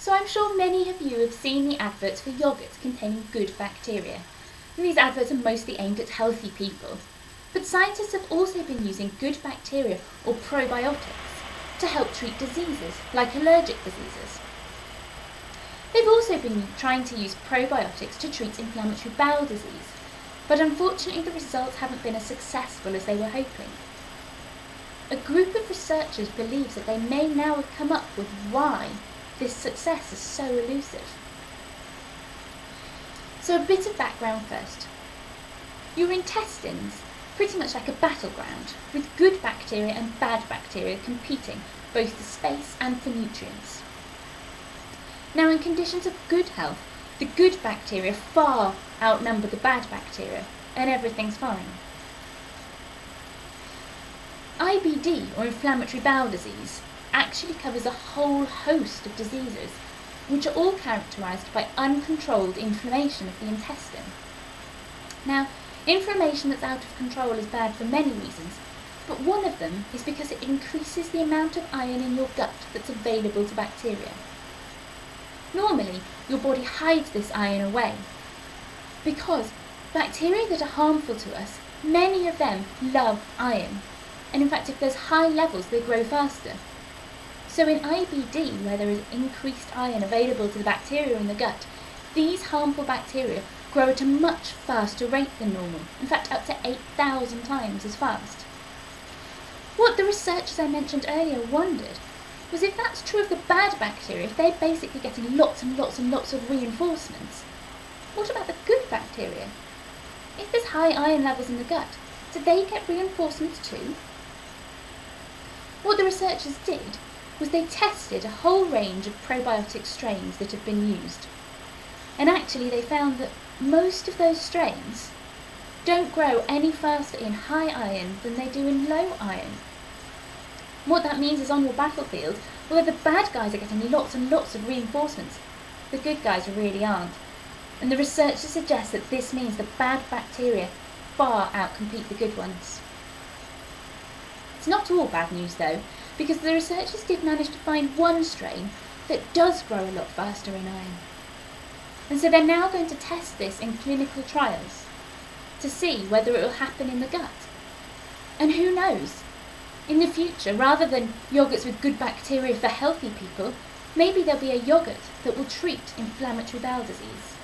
So I'm sure many of you have seen the adverts for yogurts containing good bacteria. And these adverts are mostly aimed at healthy people. But scientists have also been using good bacteria, or probiotics, to help treat diseases, like allergic diseases. They've also been trying to use probiotics to treat inflammatory bowel disease, but unfortunately the results haven't been as successful as they were hoping. A group of researchers believes that they may now have come up with why this success is so elusive. So a bit of background first. Your intestines, pretty much like a battleground, with good bacteria and bad bacteria competing both for space and for nutrients. Now in conditions of good health, the good bacteria far outnumber the bad bacteria, and everything's fine. IBD, or inflammatory bowel disease, actually covers a whole host of diseases, which are all characterised by uncontrolled inflammation of the intestine. Now, inflammation that's out of control is bad for many reasons, but one of them is because it increases the amount of iron in your gut that's available to bacteria. Normally, your body hides this iron away, because bacteria that are harmful to us, many of them love iron. And in fact, if there's high levels, they grow faster. So in IBD, where there is increased iron available to the bacteria in the gut, these harmful bacteria grow at a much faster rate than normal, in fact up to 8,000 times as fast. What the researchers I mentioned earlier wondered was if that's true of the bad bacteria, if they're basically getting lots and lots and lots of reinforcements, what about the good bacteria? If there's high iron levels in the gut, do they get reinforcements too? What the researchers did was they tested a whole range of probiotic strains that have been used. And actually they found that most of those strains don't grow any faster in high iron than they do in low iron. What that means is on your battlefield, although the bad guys are getting lots and lots of reinforcements, the good guys really aren't. And the researchers suggest that this means the bad bacteria far outcompete the good ones. It's not all bad news though, because the researchers did manage to find one strain that does grow a lot faster in iron. And so they're now going to test this in clinical trials to see whether it will happen in the gut. And who knows? In the future, rather than yogurts with good bacteria for healthy people, maybe there'll be a yogurt that will treat inflammatory bowel disease.